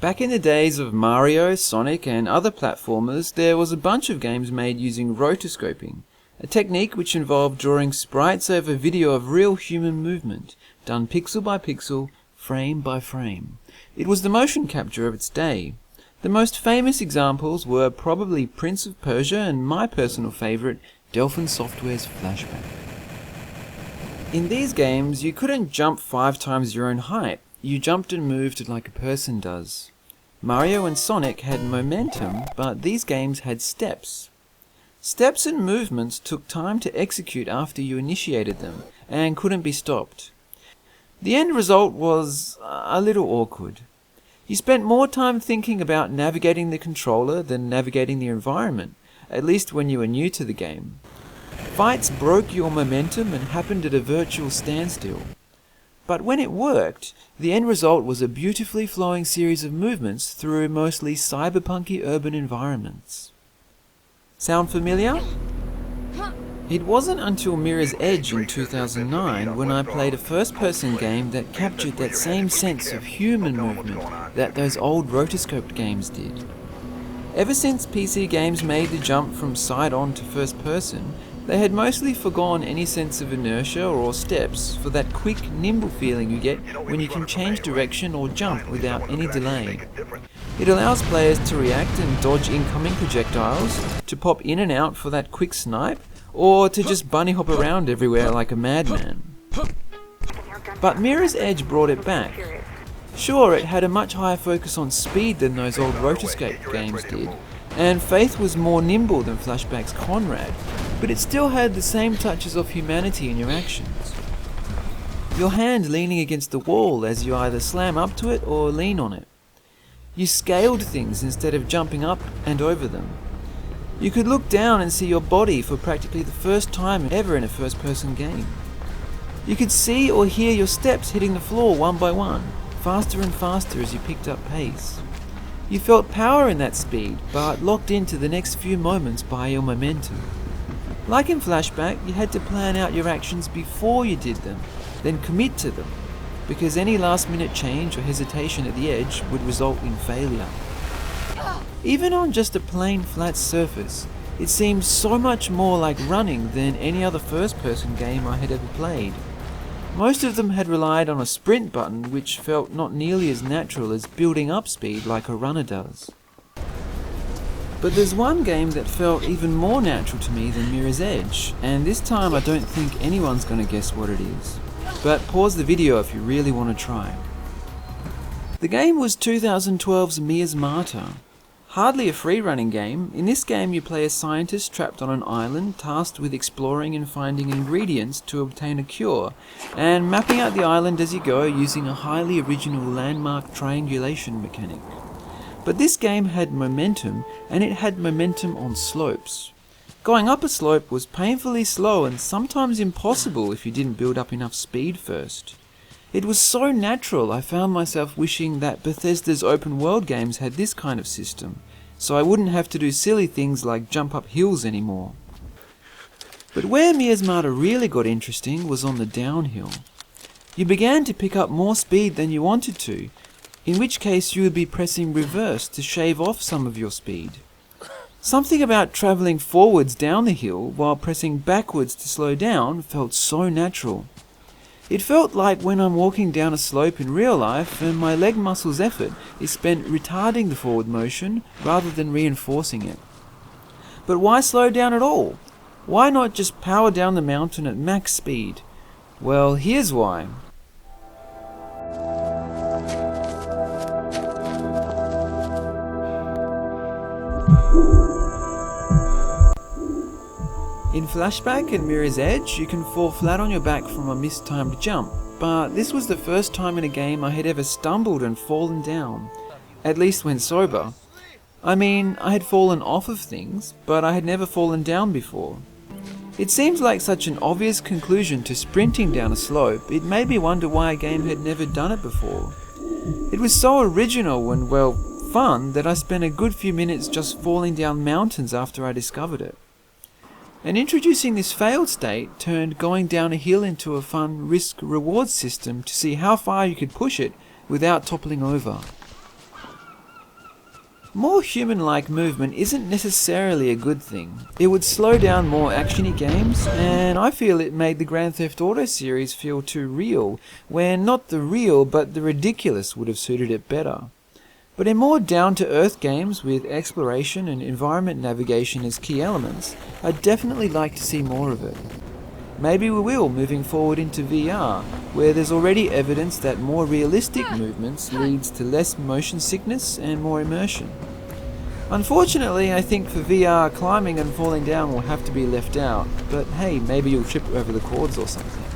Back in the days of Mario, Sonic and other platformers, there was a bunch of games made using rotoscoping, a technique which involved drawing sprites over video of real human movement, done pixel by pixel, frame by frame. It was the motion capture of its day. The most famous examples were probably Prince of Persia and my personal favourite, Delphin Software's Flashback. In these games, you couldn't jump 5 times your own height. You jumped and moved like a person does. Mario and Sonic had momentum, but these games had steps. Steps and movements took time to execute after you initiated them, and couldn't be stopped. The end result was a little awkward. You spent more time thinking about navigating the controller than navigating the environment, at least when you were new to the game. Fights broke your momentum and happened at a virtual standstill. But when it worked, the end result was a beautifully flowing series of movements through mostly cyberpunky urban environments. Sound familiar? It wasn't until Mirror's Edge in 2009 when I played a first-person game that captured that same sense of human movement that those old rotoscoped games did. Ever since PC games made the jump from side-on to first-person, they had mostly forgone any sense of inertia or steps for that quick, nimble feeling you get when you can change direction or jump without any delay. It allows players to react and dodge incoming projectiles, to pop in and out for that quick snipe, or to just bunny hop around everywhere like a madman. But Mirror's Edge brought it back. Sure, it had a much higher focus on speed than those old rotoscope games did, and Faith was more nimble than Flashback's Conrad, but it still had the same touches of humanity in your actions. Your hand leaning against the wall as you either slam up to it or lean on it. You scaled things instead of jumping up and over them. You could look down and see your body for practically the first time ever in a first-person game. You could see or hear your steps hitting the floor one by one, faster and faster as you picked up pace. You felt power in that speed, but locked into the next few moments by your momentum. Like in Flashback, you had to plan out your actions before you did them, then commit to them, because any last-minute change or hesitation at the edge would result in failure. Even on just a plain flat surface, it seemed so much more like running than any other first-person game I had ever played. Most of them had relied on a sprint button, which felt not nearly as natural as building up speed like a runner does. But there's one game that felt even more natural to me than Mirror's Edge, and this time I don't think anyone's going to guess what it is. But pause the video if you really want to try. The game was 2012's Mia's Martyr. Hardly a free-running game, in this game you play a scientist trapped on an island tasked with exploring and finding ingredients to obtain a cure, and mapping out the island as you go using a highly original landmark triangulation mechanic. But this game had momentum, and it had momentum on slopes. Going up a slope was painfully slow and sometimes impossible if you didn't build up enough speed first. It was so natural I found myself wishing that Bethesda's open world games had this kind of system, so I wouldn't have to do silly things like jump up hills anymore. But where Mia's Martyr really got interesting was on the downhill. You began to pick up more speed than you wanted to, in which case you would be pressing reverse to shave off some of your speed. Something about travelling forwards down the hill while pressing backwards to slow down felt so natural. It felt like when I'm walking down a slope in real life and my leg muscles' effort is spent retarding the forward motion rather than reinforcing it. But why slow down at all? Why not just power down the mountain at max speed? Well, here's why. In Flashback and Mirror's Edge, you can fall flat on your back from a mistimed jump, but this was the first time in a game I had ever stumbled and fallen down, at least when sober. I mean, I had fallen off of things, but I had never fallen down before. It seems like such an obvious conclusion to sprinting down a slope, it made me wonder why a game had never done it before. It was so original and, well, fun that I spent a good few minutes just falling down mountains after I discovered it. And introducing this failed state turned going down a hill into a fun risk-reward system to see how far you could push it without toppling over. More human-like movement isn't necessarily a good thing. It would slow down more actiony games, and I feel it made the Grand Theft Auto series feel too real, where not the real but the ridiculous would have suited it better. But in more down-to-earth games with exploration and environment navigation as key elements, I'd definitely like to see more of it. Maybe we will moving forward into VR, where there's already evidence that more realistic movements leads to less motion sickness and more immersion. Unfortunately, I think for VR, climbing and falling down will have to be left out, but hey, maybe you'll trip over the cords or something.